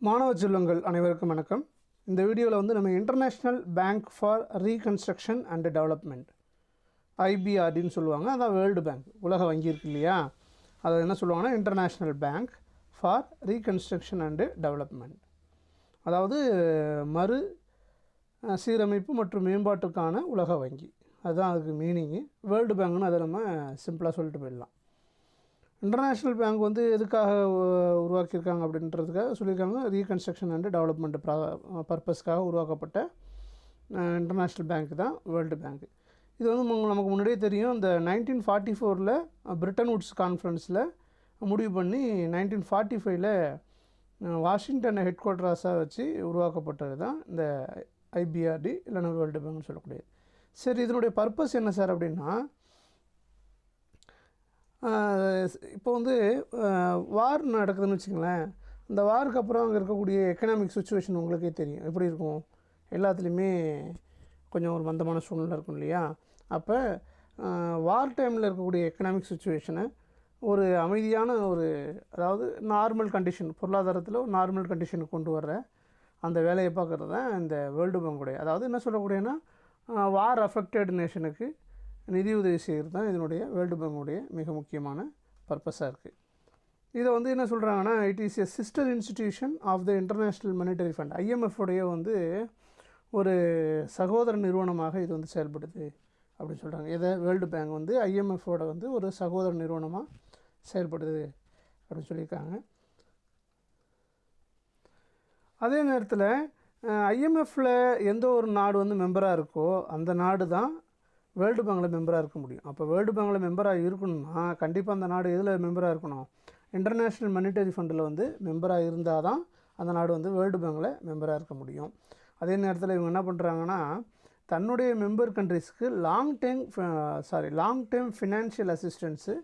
மாணவ செல்வங்கள் அனைவருக்கும் வணக்கம். இந்த வீடியோவில் வந்து நம்ம international bank for reconstruction and development ஐபிஆர்டின்னு சொல்லுவாங்க. அதான் வேர்ல்டு பேங்க், உலக வங்கி இருக்கு இல்லையா, அதை என்ன சொல்லுவாங்கன்னா international bank for reconstruction and development, அதாவது மறு சீரமைப்பு மற்றும் மேம்பாட்டுக்கான உலக வங்கி, அதுதான் அதுக்கு மீனிங்கு. வேர்ல்டு பேங்க்னு அதை நம்ம சிம்பிளாக சொல்லிட்டு போயிடலாம். இன்டர்நேஷ்னல் பேங்க் வந்து எதுக்காக உருவாக்கியிருக்காங்க அப்படின்றதுக்காக சொல்லியிருக்காங்க. ரீகன்ஸ்ட்ரக்ஷன் அண்டு டெவலப்மெண்ட் பர்பஸ்க்காக உருவாக்கப்பட்ட இன்டர்நேஷ்னல் பேங்க் தான் வேர்ல்டு பேங்க். இது வந்து நமக்கு முன்னாடியே தெரியும். இந்த 1944 பிரிட்டன் வுட்ஸ் கான்ஃபரன்ஸில் முடிவு பண்ணி 1945 வாஷிங்டன் ஹெட் குவார்ட்டர்ஸாக வச்சு உருவாக்கப்பட்டது தான் இந்த ஐபிஆர்டி இல்லைன்னா வேர்ல்டு பேங்க்னு சொல்லக்கூடியது. சரி, இதனுடைய பர்பஸ் என்ன சார் அப்படின்னா, இப்போ வந்து வார் நடக்குதுன்னு வச்சுங்களேன். அந்த வாருக்கு அப்புறம் அங்கே இருக்கக்கூடிய எக்கனாமிக் சுச்சுவேஷன் உங்களுக்கே தெரியும் எப்படி இருக்கும். எல்லாத்துலேயுமே கொஞ்சம் ஒரு மந்தமான சூழ்நிலை இருக்கும் இல்லையா. அப்போ வார் டைமில் இருக்கக்கூடிய எக்கனாமிக் சுச்சுவேஷனை ஒரு அமைதியான அதாவது நார்மல் கண்டிஷன், பொருளாதாரத்தில் ஒரு நார்மல் கண்டிஷனுக்கு கொண்டு வர்ற அந்த வேலையை பார்க்குறது தான் இந்த வேர்ல்டு பேங்குடைய, அதாவது என்ன சொல்லக்கூடியன்னா வார் அஃபெக்டட் நேஷனுக்கு நிதி உதவி செய்கிறது தான் இதனுடைய வேர்ல்டு பேங்குடைய மிக முக்கியமான பர்பஸாக இருக்குது. இதை வந்து என்ன சொல்கிறாங்கன்னா, it is a sister institution of the international monetary fund, ஐஎம்எஃப்டைய வந்து ஒரு சகோதர நிறுவனமாக இது வந்து செயல்படுது அப்படின்னு சொல்கிறாங்க. இதை வேர்ல்டு பேங்க் வந்து ஐஎம்எஃபோட வந்து ஒரு சகோதர நிறுவனமாக செயல்படுது அப்படின்னு சொல்லியிருக்காங்க. அதே நேரத்தில் ஐஎம்எஃப்பில் எந்த ஒரு நாடு வந்து மெம்பராக இருக்கோ அந்த நாடு தான் வேர்ல்டு பேங்கில் மெம்பராக இருக்க முடியும். அப்போ வேர்ல்டு பேங்கில் மெம்பராக இருக்கணும்னா கண்டிப்பாக அந்த நாடு எதில் மெம்பராக இருக்கணும், இன்டர்நேஷ்னல் மானிட்டரி ஃபண்டில் வந்து மெம்பராக இருந்தால் தான் அந்த நாடு வந்து வேர்ல்டு பேங்கில் மெம்பராக இருக்க முடியும். அதே நேரத்தில் இவங்க என்ன பண்ணுறாங்கன்னா, தன்னுடைய மெம்பர் கண்ட்ரிஸ்க்கு long term financial assistance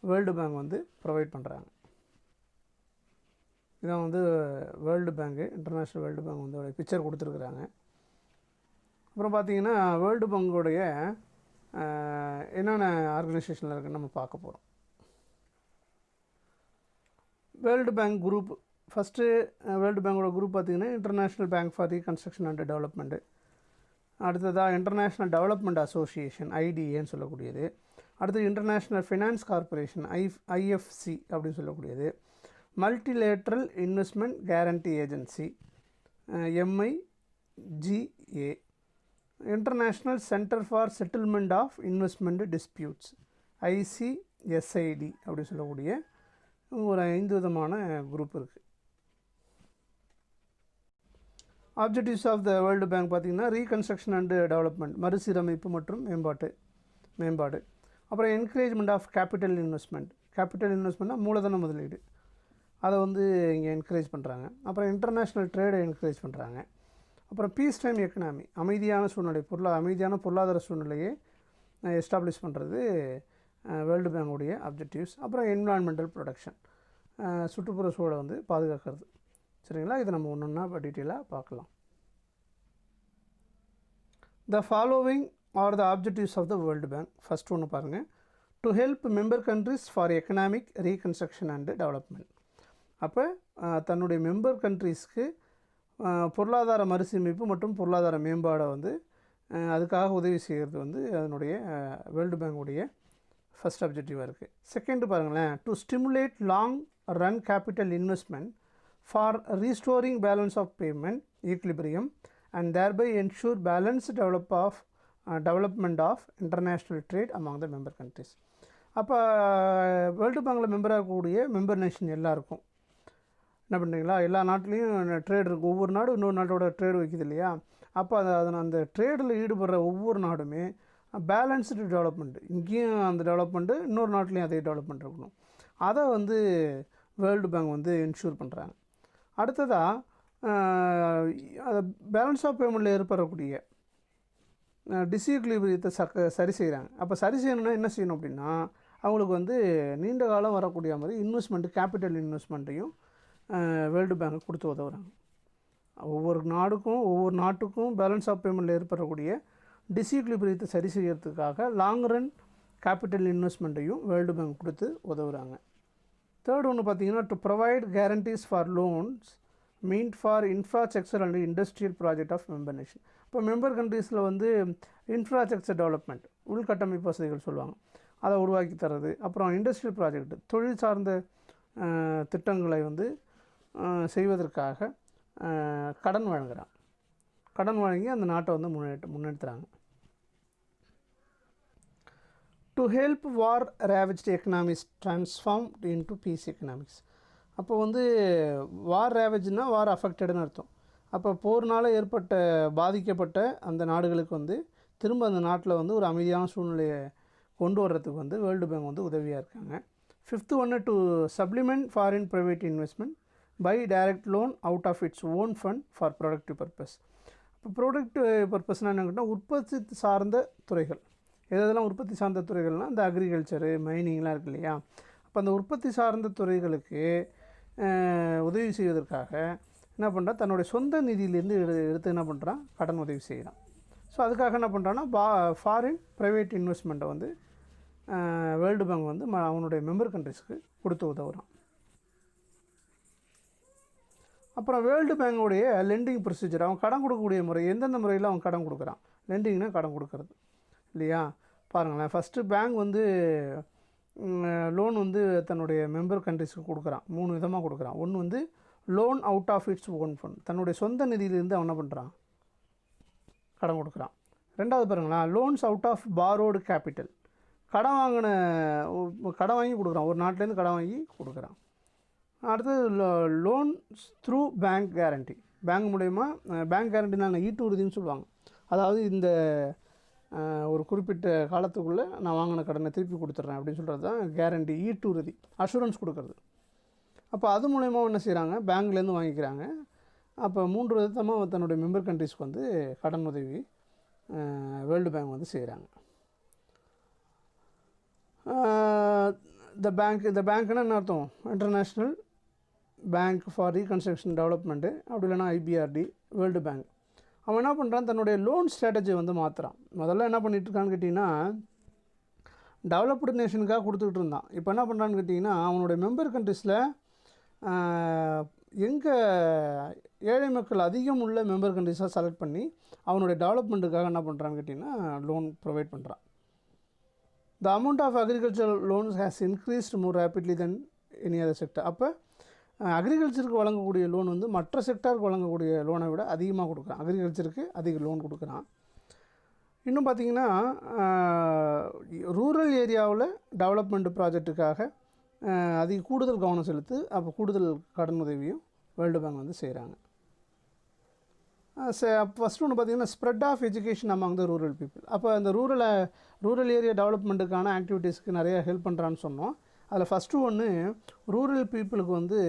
world bank வந்து ப்ரொவைட் பண்ணுறாங்க. இதான் வந்து வேர்ல்டு பேங்க்கு, இன்டர்நேஷ்னல் வேர்ல்டு பேங்க் வந்து பிக்சர் கொடுத்துருக்குறாங்க. அப்புறம் பார்த்திங்கன்னா வேர்ல்டு பேங்கோடைய என்னென்ன ஆர்கனைசேஷனில் இருக்குன்னு நம்ம பார்க்க போகிறோம். World bank group, first world பேங்கோட குரூப் பார்த்திங்கன்னா international bank for reconstruction and development, அடுத்ததாக இன்டர்நேஷ்னல் டெவலப்மெண்ட் அசோசியேஷன் ஐடிஏன்னு சொல்லக்கூடியது, அடுத்தது இன்டர்நேஷ்னல் ஃபினான்ஸ் கார்பரேஷன் ஐஎஃப்சி அப்படின்னு சொல்லக்கூடியது, multilateral investment guarantee agency MIGA, international centre for settlement of investment disputes ICSID அப்படின்னு சொல்லக்கூடிய ஒரு 5 விதமான குரூப் இருக்குது. Objectives of the world bank பார்த்திங்கன்னா ரீகன்ஸ்ட்ரக்ஷன் அண்டு டெவலப்மெண்ட், மறுசீரமைப்பு மற்றும் மேம்பாடு. அப்புறம் என்கரேஜ்மெண்ட் ஆஃப் கேபிட்டல் இன்வெஸ்ட்மெண்ட்னா மூலதன முதலீடு, அதை வந்து இங்கே என்கரேஜ் பண்ணுறாங்க. அப்புறம் இன்டர்நேஷ்னல் ட்ரேடை என்கரேஜ் பண்ணுறாங்க. அப்புறம் பீஸ் டைம் எக்கனாமி, அமைதியான பொருளாதார சூழ்நிலையை எஸ்டாப்ளிஷ் பண்ணுறது வேர்ல்டு பேங்குடைய அப்ஜெக்டிவ்ஸ். அப்புறம் என்விரான்மெண்டல் ப்ரொடக்ஷன், சுற்றுப்புற சூழலை வந்து பாதுகாக்கிறது. சரிங்களா, இதை நம்ம ஒன்று ஒன்றா டீட்டெயிலாக பார்க்கலாம். The following are the objectives of the world bank. First ஒன்று பாருங்கள், to help member countries for economic reconstruction and development. அப்போ தன்னுடைய மெம்பர் கண்ட்ரிஸ்க்கு பொருளாதார மறுசீரமைப்பு மற்றும் பொருளாதார மேம்பாடை வந்து அதுக்காக உதவி செய்கிறது வந்து அதனுடைய வேர்ல்டு பேங்குடைய ஃபஸ்ட் அப்ஜெக்டிவாக இருக்குது. செகண்டு பாருங்களேன், to stimulate long run capital investment for restoring balance of payment equilibrium and thereby ensure balance development of international trade among the member countries. அப்போ வேர்ல்டு பேங்கில் மெம்பராக இருக்கக்கூடிய மெம்பர் நேஷன் எல்லாருக்கும் என்ன பண்ணுறீங்களா, எல்லா நாட்டிலையும் ட்ரேட் இருக்குது. ஒவ்வொரு நாடும் இன்னொரு நாட்டோட ட்ரேடு வைக்குது இல்லையா. அப்போ அந்த ட்ரேடில் ஈடுபடுற ஒவ்வொரு நாடுமே பேலன்ஸ்டு டெவலப்மெண்ட், இங்கேயும் அந்த டெவலப்மெண்ட்டு இன்னொரு நாட்டிலையும் அதே டெவலப்மெண்ட் இருக்கணும், அதை வந்து வேர்ல்டு பேங்க் வந்து என்ஷூர் பண்ணுறாங்க. அடுத்ததாக அதை பேலன்ஸ் ஆஃப் பேமெண்ட்டில் ஏற்படக்கூடிய டிஸ்இக்லிபிரியத்தை சரி செய்கிறாங்க. அப்போ சரி செய்யணுன்னா என்ன செய்யணும் அப்படின்னா, அவங்களுக்கு வந்து நீண்ட காலம் வரக்கூடிய மாதிரி கேபிட்டல் இன்வெஸ்ட்மெண்ட்டையும் வேர்ல்டு பேங்க் கொடுத்து உதவுறாங்க. ஒவ்வொரு நாட்டுக்கும் பேலன்ஸ் ஆஃப் பேமெண்ட்டில் ஏற்படக்கூடிய டிஸ்இக்லிபிரியத்தை சரி செய்யறதுக்காக லாங் ரன் கேபிட்டல் இன்வெஸ்ட்மெண்ட்டையும் வேர்ல்டு பேங்க் கொடுத்து உதவுறாங்க. தேர்ட் ஒன்று பார்த்திங்கன்னா, to provide guarantees for loans meant for infrastructure and industrial project of member nation. இப்போ மெம்பர் கண்ட்ரீஸில் வந்து இன்ஃப்ராஸ்ட்ரக்சர் டெவலப்மெண்ட், உள்கட்டமைப்பு வசதிகள் சொல்லுவாங்க, அதை உருவாக்கி தர்றது. அப்புறம் இண்டஸ்ட்ரியல் ப்ராஜெக்ட், தொழில் சார்ந்த திட்டங்களை வந்து செய்வதற்காக கடன் வழங்குகிறான். கடன் வழங்கி அந்த நாட்டை வந்து முன்னெடுத்துகிறாங்க. To help war ravaged economics transformed into peace economics. அப்போ வந்து வார் ரேவேஜ்னா வார் அஃபெக்டடுன்னு அர்த்தம். அப்போ போர்னால் பாதிக்கப்பட்ட அந்த நாடுகளுக்கு வந்து திரும்ப அந்த நாட்டில் வந்து ஒரு அமைதியான சூழ்நிலையை கொண்டு வர்றதுக்கு வந்து வேர்ல்டு பேங்க் வந்து உதவியாக இருக்காங்க. 5th ஒன்று, to supplement foreign private investment by direct loan out of its own fund for productive purpose. இப்போ ப்ரொடக்டிவ் பர்பஸ்னால் என்ன கேட்டால் உற்பத்தி சார்ந்த துறைகள். எதெல்லாம் உற்பத்தி சார்ந்த துறைகள்னால் இந்த அக்ரிகல்ச்சரு, மைனிங்லாம் இருக்கு இல்லையா. அப்போ அந்த உற்பத்தி சார்ந்த துறைகளுக்கு உதவி செய்வதற்காக என்ன பண்ணுறான், தன்னுடைய சொந்த நிதியிலேருந்து எடுத்து என்ன பண்ணுறான், கடன் உதவி செய்கிறான். ஸோ அதுக்காக என்ன பண்ணுறான்னா ஃபாரின் ப்ரைவேட் இன்வெஸ்ட்மெண்ட்டை வந்து வேர்ல்டு பேங்க் வந்து அவனுடைய மெம்பர் கண்ட்ரிஸ்க்கு கொடுத்து உதவுறான். அப்புறம் வேர்ல்டு பேங்குடைய லெண்டிங் ப்ரொசீஜர், அவன் கடன் கொடுக்கக்கூடிய முறை, எந்தெந்த முறையில் அவன் கடன் கொடுக்குறான். லெண்டிங்னா கடன் கொடுக்கறது இல்லையா. பாருங்களேன், ஃபஸ்ட்டு பேங்க் வந்து லோன் வந்து தன்னுடைய மெம்பர் கண்ட்ரிஸ்க்கு கொடுக்குறான். 3 விதமாக கொடுக்குறான். ஒன்று வந்து loan out of its own fund, தன்னுடைய சொந்த நிதியிலேருந்து அவன் என்ன பண்ணுறான், கடன் கொடுக்குறான். ரெண்டாவது பாருங்களேன், loans out of borrowed capital, கடன் வாங்கி கொடுக்குறான். ஒரு நாட்டிலேருந்து கடன் வாங்கி கொடுக்குறான். அடுத்தது loans through bank guarantee, bank மூலயமா. பேங்க் கேரண்டினா ஈட்டுறுதின்னு சொல்லுவாங்க. அதாவது இந்த ஒரு குறிப்பிட்ட காலத்துக்குள்ளே நான் வாங்கின கடனை திருப்பி கொடுத்துட்றேன் அப்படின்னு சொல்கிறது தான் கேரண்டி, ஈட்டுறுதி, அஷூரன்ஸ் கொடுக்கறது. அப்போ அது மூலயமா என்ன செய்கிறாங்க, பேங்க்லேருந்து வாங்கிக்கிறாங்க. அப்போ 3 விதமாக தன்னுடைய மெம்பர் கண்ட்ரிஸ்க்கு வந்து கடன் உதவி வேர்ல்டு பேங்க் வந்து செய்கிறாங்க. இந்த பேங்க்னா என்ன அர்த்தம், international bank for reconstruction development, அப்படி இல்லைனா IBRD, வேர்ல்டு பேங்க். அவன் என்ன பண்ணுறான், தன்னுடைய லோன் ஸ்ட்ராட்டஜி வந்து மாற்றுறான். முதல்ல என்ன பண்ணிகிட்டு இருக்கான்னு கேட்டிங்கன்னா, டெவலப்டு நேஷனுக்காக கொடுத்துக்கிட்டு இருந்தான். இப்போ என்ன பண்ணுறான்னு கேட்டிங்கன்னா, அவனுடைய மெம்பர் கண்ட்ரிஸில் எங்கே ஏழை மக்கள் அதிகம் உள்ள மெம்பர் கண்ட்ரிஸாக செலக்ட் பண்ணி அவனுடைய டெவலப்மெண்ட்டுக்காக என்ன பண்ணுறான்னு கேட்டிங்கன்னா லோன் ப்ரொவைட் பண்ணுறான். The amount of agricultural loans has increased more rapidly than any other sector. அப்போ அக்ரிகல்ச்சருக்கு வழங்கக்கூடிய லோன் வந்து மற்ற செக்டாருக்கு வழங்கக்கூடிய லோனை விட அதிகமாக கொடுக்குறான். அக்ரிகல்ச்சருக்கு அதிக லோன் கொடுக்குறான். இன்னும் பார்த்திங்கன்னா ரூரல் ஏரியாவில் டெவலப்மெண்ட் ப்ராஜெக்ட்டுக்காக அதிக கூடுதல் கவனம் செலுத்து. அப்போ கூடுதல் கடன் உதவியும் வேர்ல்டு பேங்க் வந்து செய்கிறாங்க. ஃபஸ்ட்டு ஒன்று பார்த்திங்கன்னா spread of education among the rural people. அப்போ அந்த ரூரல் ஏரியா டெவலப்மெண்ட்டுக்கான ஆக்டிவிட்டீஸ்க்கு நிறைய ஹெல்ப் பண்ணுறான்னு சொன்னோம். அதில் ஃபஸ்ட்டு ஒன்று ரூரல் பீப்புளுக்கு வந்து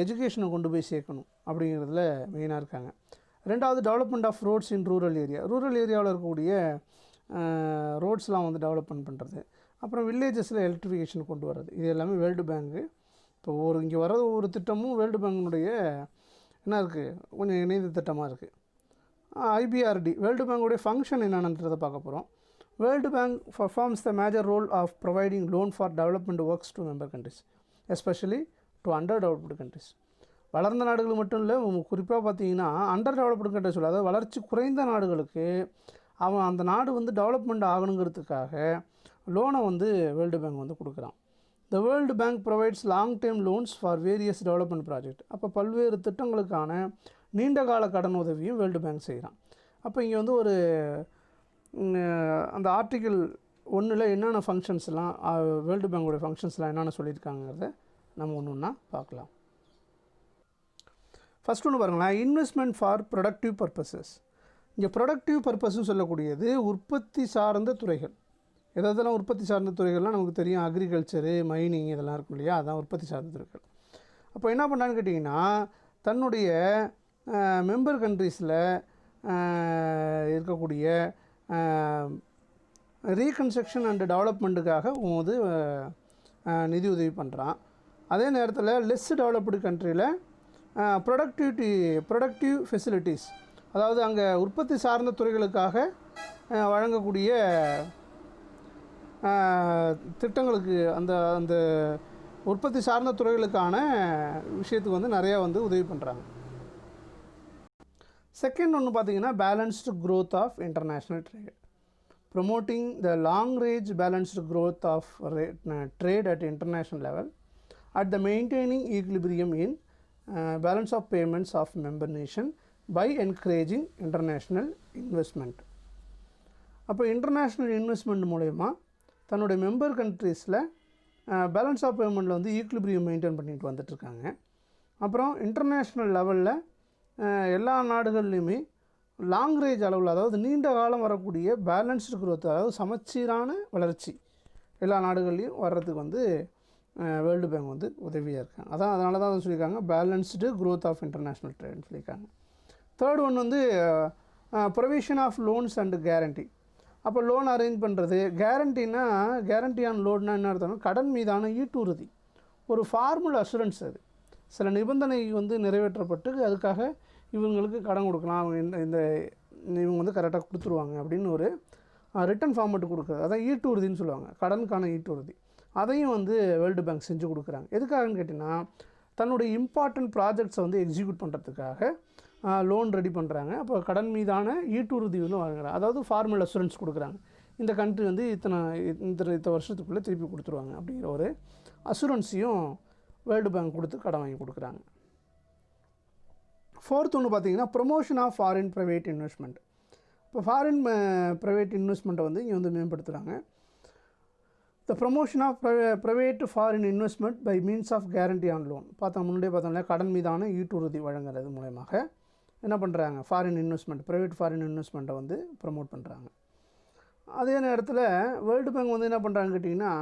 எஜுகேஷனை கொண்டு போய் சேர்க்கணும் அப்படிங்கிறதுல மெயினாக இருக்காங்க. ரெண்டாவது development of roads in rural ஏரியாவில் இருக்கக்கூடிய ரோட்ஸ்லாம் வந்து டெவலப்மெண்ட் பண்ணுறது. அப்புறம் வில்லேஜஸில் எலக்ட்ரிஃபிகேஷன் கொண்டு வர்றது. இது எல்லாமே வேர்ல்டு பேங்க்கு. இப்போ இங்கே வர ஒரு திட்டமும் வேர்ல்டு பேங்கினுடைய என்ன இருக்குது, கொஞ்சம் இணைந்த திட்டமாக இருக்குது. IBRD, வேர்ல்டு பேங்குடைய ஃபங்க்ஷன் என்னென்னன்றதை பார்க்க போகிறோம். World bank performs the major role of providing loan for development works to member countries, especially to under developed countries. வளர்ந்த நாடுகள் மட்டும் இல்லை, குறிப்பாக பார்த்தீங்கன்னா அண்டர் டெவலப்டு கண்ட்ரிஸ், அதாவது வளர்ச்சி குறைந்த நாடுகளுக்கு அந்த நாடு வந்து டெவலப்மெண்ட் ஆகணுங்கிறதுக்காக லோனை வந்து வேர்ல்டு பேங்க் வந்து கொடுக்குறான். த world bank provides long term loans for various development project. அப்போ பல்வேறு திட்டங்களுக்கான நீண்டகால கடன் உதவியும் வேர்ல்டு பேங்க் செய்கிறான். அப்போ இங்கே வந்து ஒரு அந்த ஆர்டிக்கிள் 1 என்னென்ன ஃபங்க்ஷன்ஸ்லாம் வேர்ல்டு பேங்கோடைய ஃபங்க்ஷன்ஸ்லாம் என்னென்ன சொல்லியிருக்காங்கிறத நம்ம ஒன்று ஒன்றா பார்க்கலாம். ஃபஸ்ட் ஒன்று பாருங்களேன், இன்வெஸ்ட்மெண்ட் ஃபார் ப்ரொடக்டிவ் பர்பஸஸ். இங்கே ப்ரொடக்டிவ் பர்பஸ்ன்னு சொல்லக்கூடியது உற்பத்தி சார்ந்த துறைகள். எதெல்லாம் உற்பத்தி சார்ந்த துறைகள்லாம் நமக்கு தெரியும், அக்ரிகல்ச்சரு, மைனிங் இதெல்லாம் இருக்கும் இல்லையா, அதான் உற்பத்தி சார்ந்த துறைகள். அப்போ என்ன பண்ணுறான்னு கேட்டிங்கன்னா, தன்னுடைய மெம்பர் கண்ட்ரீஸில் இருக்கக்கூடிய ரீகன்ஸ்ட்ரக்ஷன் அண்டு டெவலப்மெண்ட்டுக்காக வந்து நிதி உதவி பண்ணுறான். அதே நேரத்தில் லெஸ் டெவலப்டு கண்ட்ரியில் ப்ரொடக்டிவ் ஃபெசிலிட்டிஸ், அதாவது அங்கே உற்பத்தி சார்ந்த துறைகளுக்காக வழங்கக்கூடிய திட்டங்களுக்கு அந்த உற்பத்தி சார்ந்த துறைகளுக்கான விஷயத்துக்கு வந்து நிறையா வந்து உதவி பண்ணுறாங்க. செகண்ட் ஒன்று பார்த்தீங்கன்னா balanced growth of international trade, promoting the long range balanced growth of trade at international level at the maintaining equilibrium in balance of payments of member nation by encouraging international investment. அப்போ international investment மூலயமா தன்னுடைய member கண்ட்ரீஸில் balance of பேமெண்ட்டில் வந்து equilibrium maintain பண்ணிட்டு வந்துட்டுருக்காங்க. அப்புறம் international லெவலில் எல்லா நாடுகள்லையுமே லாங் ரேஞ்ச் அளவில், அதாவது நீண்ட காலம் வரக்கூடிய பேலன்ஸ்டு growth, அதாவது சமச்சீரான வளர்ச்சி எல்லா நாடுகள்லையும் வர்றதுக்கு வந்து வேர்ல்டு பேங்க் வந்து உதவியாக இருக்காங்க. அதனால தான் சொல்லியிருக்காங்க பேலன்ஸ்டு growth ஆஃப் இன்டர்நேஷ்னல் ட்ரேட்னு சொல்லியிருக்காங்க. தேர்ட் ஒன் வந்து provision of loans and guarantee. அப்போ லோன் அரேஞ்ச் பண்ணுறது, கேரண்டினா கேரண்டி ஆன் லோன்னா என்ன அர்த்தம்னா கடன் மீதான ஈட்டுறுதி, ஒரு ஃபார்மல் அஷூரன்ஸ். அது சில நிபந்தனை வந்து நிறைவேற்றப்பட்டு அதுக்காக இவங்களுக்கு கடன் கொடுக்கலாம், இந்த இவங்க வந்து கரெக்டாக கொடுத்துருவாங்க அப்படின்னு ஒரு ரிட்டன் ஃபார்மெட்டு கொடுக்குறது, அதான் ஈட்டுறுதின்னு சொல்லுவாங்க, கடனுக்கான ஈட்டுறுதி. அதையும் வந்து வேர்ல்டு பேங்க் செஞ்சு கொடுக்குறாங்க. எதுக்காகன்னு கேட்டிங்கன்னா தன்னுடைய இம்பார்ட்டன்ட் ப்ராஜெக்ட்ஸை வந்து எக்ஸிக்யூட் பண்ணுறதுக்காக லோன் ரெடி பண்ணுறாங்க. அப்போ கடன் மீதான ஈட்டுறுதி வந்து வாங்குறாங்க, அதாவது ஃபார்மல் அஷூரன்ஸ் கொடுக்குறாங்க. இந்த கண்ட்ரி வந்து இத்தனை வருஷத்துக்குள்ளே திருப்பி கொடுத்துருவாங்க அப்படிங்கிற ஒரு அஷூரன்ஸையும் வேர்ல்டு பேங்க் கொடுத்து கடன் வாங்கி கொடுக்குறாங்க. ஃபோர்த் ஒன்று பார்த்தீங்கன்னா promotion of foreign private investment. இப்போ ஃபாரின் ப்ரைவேட் இன்வெஸ்ட்மெண்ட்டை வந்து இங்கே வந்து மேம்படுத்துகிறாங்க. The promotion of private foreign investment by means of guarantee on loan. முன்னாடியே பார்த்தோம்னா கடன் மீதான ஈட்டுறுதி வழங்குறது மூலமாக என்ன பண்ணுறாங்க, ப்ரைவேட் ஃபாரின் இன்வெஸ்ட்மெண்ட்டை வந்து ப்ரமோட் பண்ணுறாங்க. அதே நேரத்தில் வேர்ல்டு பேங்க் வந்து என்ன பண்ணுறாங்கன்னு கேட்டிங்கன்னா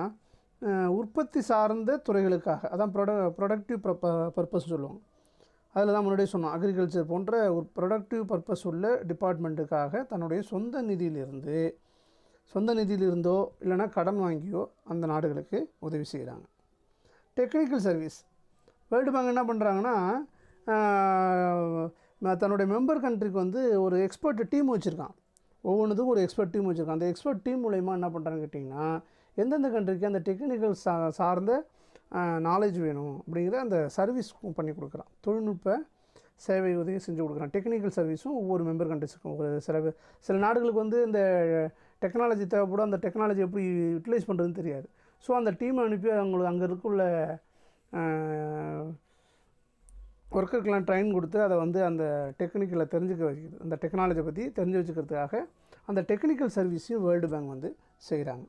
உற்பத்தி சார்ந்த துறைகளுக்காக, அதான் ப்ரொடக்டிவ் பர்பஸ் சொல்லுவாங்க. அதில் தான் முன்னாடியே சொன்னோம், அக்ரிகல்ச்சர் போன்ற ஒரு ப்ரொடக்டிவ் பர்பஸ் உள்ள டிபார்ட்மெண்ட்டுக்காக தன்னுடைய சொந்த நிதியிலிருந்தோ இல்லைனா கடன் வாங்கியோ அந்த நாடுகளுக்கு உதவி செய்கிறாங்க. டெக்னிக்கல் சர்வீஸ், வேர்ல்டு பேங்க் என்ன பண்ணுறாங்கன்னா தன்னுடைய மெம்பர் கண்ட்ரிக்கு வந்து ஒரு எக்ஸ்பர்ட் டீம் வச்சுருக்கான், ஒவ்வொன்றுத்துக்கும் ஒரு எக்ஸ்பர்ட் டீம் வச்சுருக்கான். அந்த எக்ஸ்பர்ட் டீம் மூலயமா என்ன பண்ணுறான்னு கேட்டிங்கன்னா எந்தெந்த கண்ட்ரிக்கு அந்த டெக்னிக்கல் சார்ந்த நாலேஜ் வேணும் அப்படிங்கிற அந்த சர்வீஸ் பண்ணி கொடுக்குறான், தொழில்நுட்ப சேவை உதவி செஞ்சு கொடுக்குறான். டெக்னிக்கல் சர்வீஸும் ஒவ்வொரு மெம்பர் கண்ட்ரிஸுக்கும் ஒரு சில நாடுகளுக்கு வந்து இந்த டெக்னாலஜி தேவைப்படும், அந்த டெக்னாலஜி எப்படி யூட்டிலைஸ் பண்ணுறதுன்னு தெரியாது. ஸோ அந்த டீமை அனுப்பி அவங்களுக்கு அங்கே இருக்குள்ள ஒர்க்கருக்கெலாம் ட்ரைன் கொடுத்து அதை வந்து அந்த டெக்னிக்கலை தெரிஞ்சுக்க வைக்கிறது, அந்த டெக்னாலஜியை பற்றி தெரிஞ்சு வச்சுக்கிறதுக்காக அந்த டெக்னிக்கல் சர்வீஸையும் வேர்ல்டு பேங்க் வந்து செய்கிறாங்க.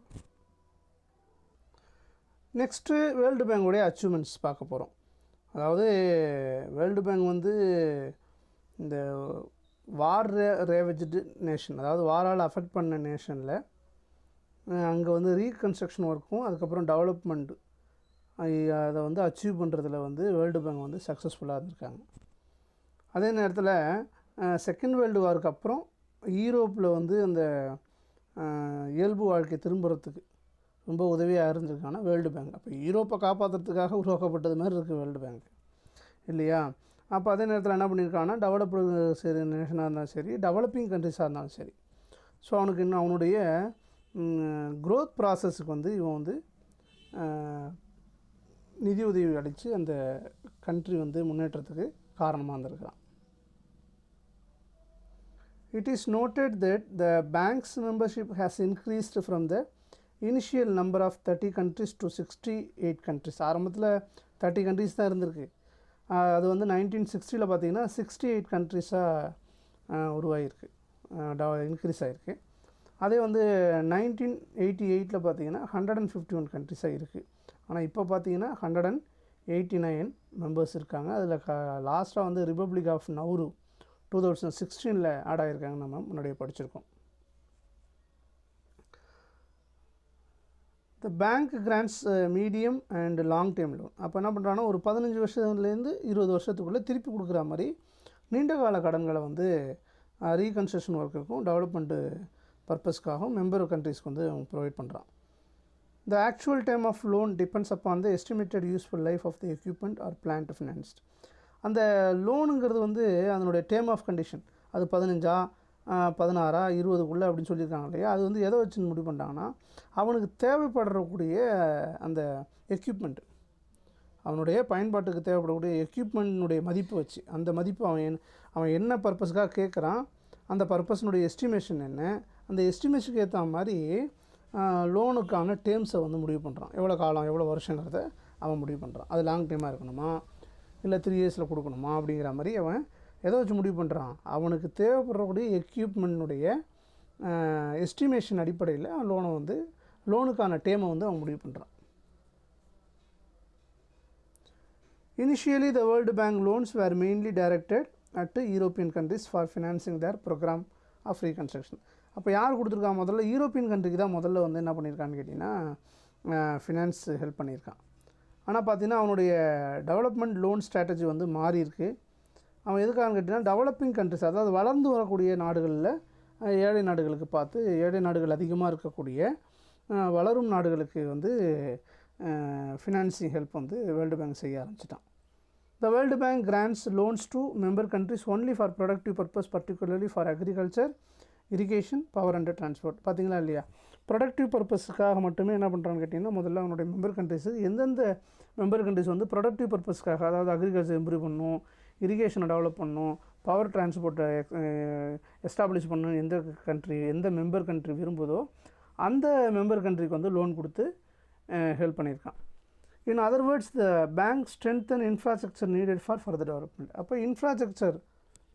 நெக்ஸ்ட்டு வேர்ல்டு பேங்கோடைய அச்சீவ்மெண்ட்ஸ் பார்க்க போகிறோம். அதாவது வேர்ல்டு பேங்க் வந்து இந்த வார் ரேவஜ்டு நேஷன், அதாவது வாரால் அஃபெக்ட் பண்ண நேஷனில் அங்கே வந்து ரீகன்ஸ்ட்ரக்ஷன் ஒர்க்கும் அதுக்கப்புறம் டெவலப்மெண்ட் அதை வந்து அச்சீவ் பண்ணுறதுல வந்து வேர்ல்டு பேங்க் வந்து சக்ஸஸ்ஃபுல்லாக இருந்திருக்காங்க. அதே நேரத்தில் செகண்ட் வேர்ல்டு வாருக்கு அப்புறம் யூரோப்பில் வந்து அந்த இயல்பு வாழ்க்கை திரும்புறதுக்கு ரொம்ப உதவியாக இருந்திருக்காங்கன்னா வேர்ல்டு பேங்க். அப்போ யூரோப்பை காப்பாற்றுறதுக்காக உருவாக்கப்பட்டது மாதிரி இருக்குது வேர்ல்டு பேங்க் இல்லையா? அப்போ அதே நேரத்தில் என்ன பண்ணியிருக்காங்கன்னா டெவலப்டு சரி நேஷனாக இருந்தாலும் சரி, டெவலப்பிங் கண்ட்ரிஸாக இருந்தாலும் சரி, ஸோ அவனுக்கு இன்னும் அவனுடைய க்ரோத் ப்ராசஸுக்கு வந்து இவன் வந்து நிதி உதவி அளித்து அந்த கண்ட்ரி வந்து முன்னேற்றத்துக்கு காரணமாக இருந்திருக்கிறான். It is noted that the bank's membership has increased from the initial number of 30 countries to 68 countries. ஆரம்பத்தில் 30 countries தான் இருந்திருக்கு. அது வந்து 1960 பார்த்திங்கன்னா 68 கண்ட்ரிஸாக உருவாகிருக்கு, இன்க்ரீஸ் ஆகிருக்கு. அதே வந்து 1988 பார்த்திங்கன்னா 151 கண்ட்ரிஸாக இருக்குது. ஆனால் இப்போ பார்த்திங்கன்னா 189 மெம்பர்ஸ் இருக்காங்க. அதில் லாஸ்ட்டாக வந்து ரிப்பப்ளிக் ஆஃப் நவ்ரு 2016 ஆட் ஆகியிருக்காங்க, நம்ம முன்னாடியே படிச்சிருக்கோம். The bank grants medium and long time loan. அப்போ என்ன பண்ணுறாங்கன்னா ஒரு 15 வருஷத்துலேருந்து 20 வருஷத்துக்குள்ளே திருப்பி கொடுக்குற மாதிரி நீண்ட கால கடன்களை வந்து ரீகன்ஸ்ட்ரக்ஷன் ஒர்க்குக்கும் டெவலப்மெண்ட்டு பர்பஸ்க்காகவும் மெம்பர் கண்ட்ரிஸ்க்கு வந்து அவங்க ப்ரொவைட் பண்ணுறான். The actual term of loan depends upon the estimated useful life of the equipment or plant financed. அந்த லோனுங்கிறது வந்து அதனுடைய டேர்ம் ஆஃப் கண்டிஷன், அது 15 16 20 அப்படின்னு சொல்லியிருக்காங்க இல்லையா? அது வந்து எதை வச்சு முடிவு பண்ணுறாங்கன்னா அவனுக்கு தேவைப்படக்கூடிய அந்த எக்யூப்மெண்ட், அவனுடைய பயன்பாட்டுக்கு தேவைப்படக்கூடிய எக்யூப்மெண்ட்னுடைய மதிப்பு வச்சு, அந்த மதிப்பு அவன் என்ன பர்பஸ்க்காக கேட்குறான், அந்த பர்பஸ்னுடைய எஸ்டிமேஷன் என்ன, அந்த எஸ்டிமேஷனுக்கு ஏற்ற மாதிரி லோனுக்கான டேர்ம்ஸை வந்து முடிவு பண்ணுறான். எவ்வளோ காலம் எவ்வளோ வருஷங்கிறத அவன் முடிவு பண்ணுறான். அது லாங் டைமாக இருக்கணுமா இல்லை 3 இயர்ஸில் கொடுக்கணுமா அப்படிங்கிற மாதிரி அவன் எதை வச்சு முடிவு பண்ணுறான், அவனுக்கு தேவைப்படக்கூடிய எக்யூப்மெண்ட்னுடைய எஸ்டிமேஷன் அடிப்படையில் லோனுக்கான டேமை வந்து அவன் முடிவு பண்ணுறான். Initially, the World Bank loans were mainly directed at European countries for financing their program of reconstruction. அப்போ யார் கொடுத்துருக்கா, முதல்ல யூரோப்பியன் கண்ட்ரிக்கு தான் முதல்ல வந்து என்ன பண்ணியிருக்கான்னு கேட்டிங்கன்னா ஃபினான்ஸ் ஹெல்ப் பண்ணியிருக்கான். ஆனால் பார்த்தீங்கன்னா அவனுடைய டெவலப்மெண்ட் லோன் ஸ்ட்ராட்டஜி வந்து மாறி இருக்குது. அவன் எதுக்காகன்னு கேட்டிங்கன்னா டெவலப்பிங் கண்ட்ரிஸ், அதாவது வளர்ந்து வரக்கூடிய நாடுகளில் ஏழை நாடுகளுக்கு பார்த்து, ஏழை நாடுகள் அதிகமாக இருக்கக்கூடிய வளரும் நாடுகளுக்கு வந்து ஃபினான்சிங் ஹெல்ப் வந்து வேர்ல்டு பேங்க் செய்ய ஆரம்பிச்சிட்டான். The World Bank grants loans to member countries only for productive purpose, particularly for agriculture, irrigation, power and transport. பார்த்தீங்களா இல்லையா, ப்ரொடக்டிவ் பர்பஸ்க்காக மட்டுமே என்ன பண்ணுறான்னு கேட்டிங்கன்னா, முதல்ல அவனுடைய மெம்பர் கண்ட்ரிஸு எந்தெந்த மெம்பர் கண்ட்ரிஸ் வந்து ப்ரொடக்டிவ் பர்பஸ்க்காக, அதாவது அக்ரிகல்ச்சர் இம்ப்ரூவ் பண்ணணும், இரிகேஷனை டெவலப் பண்ணணும், பவர் டிரான்ஸ்போர்ட்டை எஸ்டாப்ளிஷ் பண்ணணும், எந்த மெம்பர் கண்ட்ரி விரும்புதோ அந்த மெம்பர் கண்ட்ரிக்கு வந்து லோன் கொடுத்து ஹெல்ப் பண்ணியிருக்கான். In other words, the bank strengthen infrastructure needed for further development. அப்போ இன்ஃப்ராஸ்ட்ரக்சர்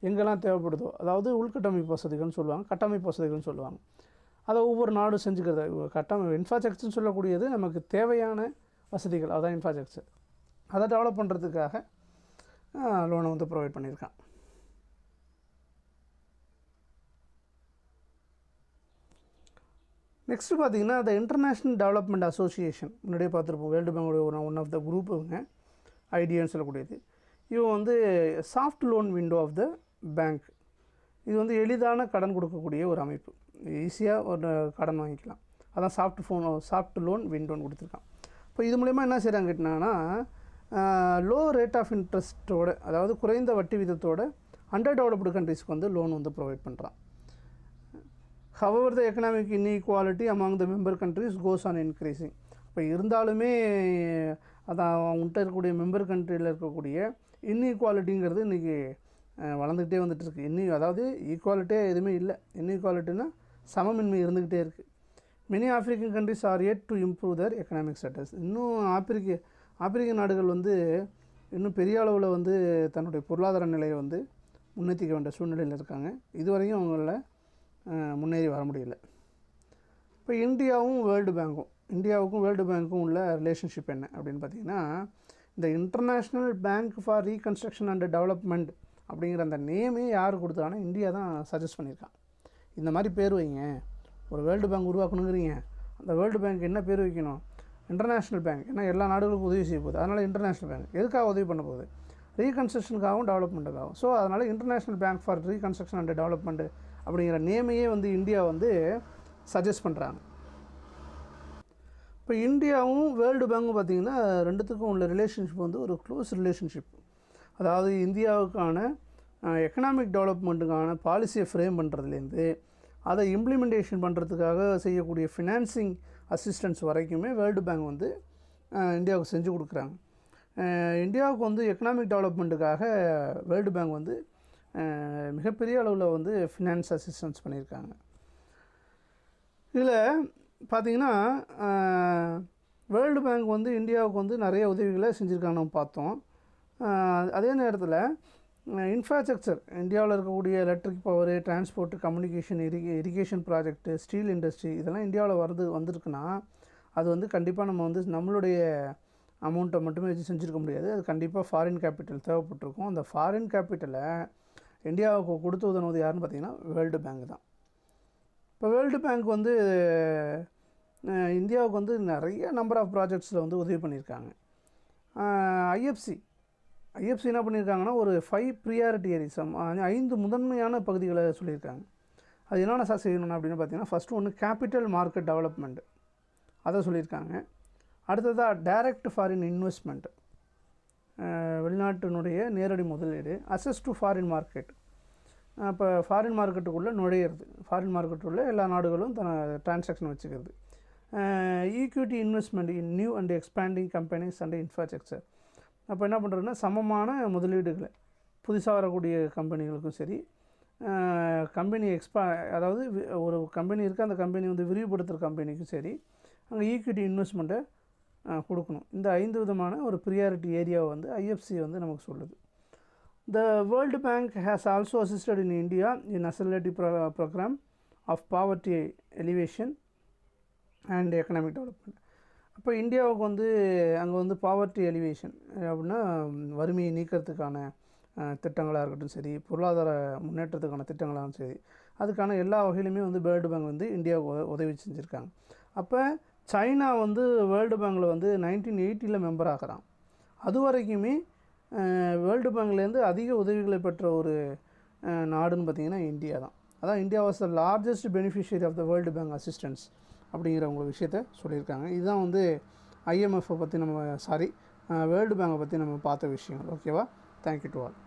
எங்கெல்லாம் தேவைப்படுதோ, அதாவது உள்கட்டமைப்பு வசதிகள்னு சொல்லுவாங்க, கட்டமைப்பு வசதிகள்னு சொல்லுவாங்க, அதை ஒவ்வொரு நாடும் செஞ்சுக்கிறது. இன்ஃப்ராஸ்ட்ரக்சர்னு சொல்லக்கூடியது நமக்கு தேவையான வசதிகள், அதான் இன்ஃப்ராஸ்ட்ரக்சர். அதை டெவலப் பண்ணுறதுக்காக லோனை வந்து ப்ரொவைட் பண்ணியிருக்கான். நெக்ஸ்ட்டு பார்த்தீங்கன்னா த இன்டர்நேஷ்னல் டெவலப்மெண்ட் அசோசியேஷன், முன்னாடியே பார்த்துருப்போம், வேர்ல்டு பேங்கோடைய ஒன் ஆஃப் த குரூப்புங்க, ஐடியான்னு சொல்லக்கூடியது. இவன் வந்து soft loan window of the bank. இது வந்து எளிதான கடன் கொடுக்கக்கூடிய ஒரு அமைப்பு, ஈஸியாக ஒரு கடன் வாங்கிக்கலாம், அதான் சாஃப்ட் லோன் விண்டோன்னு கொடுத்துருக்கான். இப்போ இது மூலமா என்ன செய்கிறாங்க கேட்டிங்கன்னா, லோ ரேட் ஆஃப் இன்ட்ரெஸ்ட்டோட, அதாவது குறைந்த வட்டி விதத்தோட அண்டர் டெவலப்டு கண்ட்ரிஸ்க்கு வந்து லோன் வந்து ப்ரொவைட் பண்ணுறான். However, the economic inequality among the member countries goes on increasing. இப்போ இருந்தாலுமே அதான் அவங்கள்ட்ட இருக்கக்கூடிய மெம்பர் கண்ட்ரியில் இருக்கக்கூடிய இன்இக்வாலிட்டிங்கிறது இன்றைக்கி வளர்ந்துக்கிட்டே வந்துட்டு இருக்குது. அதாவது ஈக்குவாலிட்டியே எதுவுமே இல்லை, இன்இக்வாலிட்டினா சமமின்மை இருந்துக்கிட்டே இருக்குது. Many African countries R yet to improve their economic status. இன்னும் ஆப்பிரிக்க நாடுகள் வந்து இன்னும் பெரிய அளவில் வந்து தன்னுடைய பொருளாதார நிலையை வந்து முன்னேற்றிக்க வேண்டிய சூழ்நிலையில் இருக்காங்க. இதுவரையும் அவங்கள முன்னேறி வர முடியல. இப்போ இந்தியாவுக்கும் வேர்ல்டு பேங்க்கும் உள்ள ரிலேஷன்ஷிப் என்ன அப்படின்னு பார்த்தீங்கன்னா, இந்த international bank for reconstruction and development அப்படிங்கிற அந்த நேமே யார் கொடுத்தாங்கன்னா இந்தியா தான் சஜஸ்ட் பண்ணியிருக்கான். இந்த மாதிரி பேர் வைங்க, ஒரு வேர்ல்டு பேங்க் உருவாக்கணுங்கிறீங்க, அந்த வேர்ல்டு பேங்க் என்ன பேர் வைக்கணும், இன்டர்நேஷ்னல் பேங்க், ஏன்னா எல்லா நாடுகளுக்கும் உதவி செய்ய போகுது, அதனால் இன்டர்நேஷ்னல் பேங்க் எதுக்காக உதவி பண்ண போகுது, ரீகன்ஸ்ட்ரக்ஷனுக்காகவும் டெவலப்மெண்ட்டுக்காகவும். ஸோ அதனால் international bank for reconstruction and development அப்படிங்கிற நேமையே வந்து இந்தியா வந்து சஜஸ்ட் பண்ணுறாங்க. இப்போ இந்தியாவும் வேர்ல்டு பேங்க்கும் பார்த்திங்கன்னா ரெண்டுத்துக்கும் உள்ள ரிலேஷன்ஷிப் வந்து ஒரு க்ளோஸ் ரிலேஷன்ஷிப். அதாவது இந்தியாவுக்கான எக்கனாமிக் டெவலப்மெண்ட்டுக்கான பாலிசியை ஃப்ரேம் பண்ணுறதுலேருந்து அதை இம்ப்ளிமெண்டேஷன் பண்ணுறதுக்காக செய்யக்கூடிய ஃபினான்சிங் அசிஸ்டன்ஸ் வரைக்குமே வேர்ல்டு பேங்க் வந்து இந்தியாவுக்கு செஞ்சு கொடுக்குறாங்க. இந்தியாவுக்கு வந்து எக்கனாமிக் டெவலப்மெண்ட்டுக்காக வேர்ல்டு பேங்க் வந்து மிகப்பெரிய அளவில் வந்து ஃபினான்ஸ் அசிஸ்டன்ஸ் பண்ணியிருக்காங்க. இதில் பார்த்திங்கன்னா வேர்ல்டு பேங்க் வந்து இந்தியாவுக்கு வந்து நிறைய உதவிகளை செஞ்சுருக்காங்க நம்ம பார்த்தோம். அதே நேரத்தில் இன்ஃப்ராஸ்ட்ரக்சர், இந்தியாவில் இருக்கக்கூடிய electric power, transport, communication, irrigation project, steel industry, இதெல்லாம் இந்தியாவில் வந்திருக்குன்னா அது வந்து கண்டிப்பாக நம்ம வந்து நம்மளுடைய அமௌண்ட்டை மட்டுமே வச்சு செஞ்சுருக்க முடியாது. அது கண்டிப்பாக ஃபாரின் கேபிட்டல் தேவைப்பட்டிருக்கும். அந்த ஃபாரின் கேபிட்டலை இந்தியாவுக்கு கொடுத்து உதவுவது யாருன்னு பார்த்திங்கன்னா வேர்ல்டு பேங்க் தான். இப்போ வேர்ல்டு பேங்க் வந்து இந்தியாவுக்கு வந்து நிறைய நம்பர் ஆஃப் ப்ராஜெக்ட்ஸில் வந்து உதவி பண்ணியிருக்காங்க. ஐஎஃப்சி என்ன பண்ணியிருக்காங்கன்னா ஒரு 5 ப்ரியாரிட்டி ஏரியாஸ், 5 முதன்மையான பகுதிகளை சொல்லியிருக்காங்க. அது என்னென்ன செய்யணும் அப்படின்னு பார்த்தீங்கன்னா, ஃபஸ்ட்டு ஒன்று கேபிட்டல் மார்க்கெட் டெவலப்மெண்ட், அதை சொல்லியிருக்காங்க. அடுத்ததாக டைரக்ட் ஃபாரின் இன்வெஸ்ட்மெண்ட், வெளிநாட்டினுடைய நேரடி முதலீடு. அசஸ் டு ஃபாரின் மார்க்கெட், இப்போ ஃபாரின் மார்க்கெட்டுக்குள்ளே நுழையிறது, ஃபாரின் மார்க்கெட்டுக்குள்ளே எல்லா நாடுகளும் டிரான்சாக்ஷன் வச்சுக்கிறது. Equity investment in new and expanding companies and infrastructure, அப்போ என்ன பண்ணுறதுன்னா சமமான முதலீடுகளை புதுசாக வரக்கூடிய கம்பெனிகளுக்கும் சரி, கம்பெனி அதாவது ஒரு கம்பெனி இருக்குது, அந்த கம்பெனி வந்து விரிவுபடுத்துகிற கம்பெனிக்கும் சரி அங்கே ஈக்விட்டி இன்வெஸ்ட்மெண்ட்டை கொடுக்கணும். இந்த 5 விதமான ஒரு ப்ரியாரிட்டி ஏரியாவை வந்து ஐஎஃப்சி வந்து நமக்கு சொல்லுது. The World Bank has also assisted in India in accelerating program of poverty alleviation and economic development. அப்போ இந்தியாவுக்கு வந்து அங்கே வந்து பாவர்ட்டி எலிவேஷன் அப்படின்னா வறுமையை நீக்கிறதுக்கான திட்டங்களாக இருக்கட்டும் சரி, பொருளாதார முன்னேற்றத்துக்கான திட்டங்களாகவும் சரி, அதுக்கான எல்லா வகையிலுமே வந்து வேர்ல்டு பேங்க் வந்து இந்தியாவுக்கு உதவி செஞ்சுருக்காங்க. அப்போ சைனா வந்து வேர்ல்டு பேங்கில் வந்து 1980 மெம்பர் ஆகிறான். அது வரைக்குமே வேர்ல்டு பேங்க்லேருந்து அதிக உதவிகளை பெற்ற ஒரு நாடுன்னு பார்த்திங்கன்னா இந்தியா தான். அதான் India was the largest beneficiary of the world bank assistance அப்படிங்கிற உங்களுக்கு விஷயத்த சொல்லியிருக்காங்க. இதுதான் வந்து ஐஎம்எஃப்பை பற்றி வேர்ல்டு பேங்கை பற்றி நம்ம பார்த்த விஷயங்கள். ஓகேவா? Thank you to all.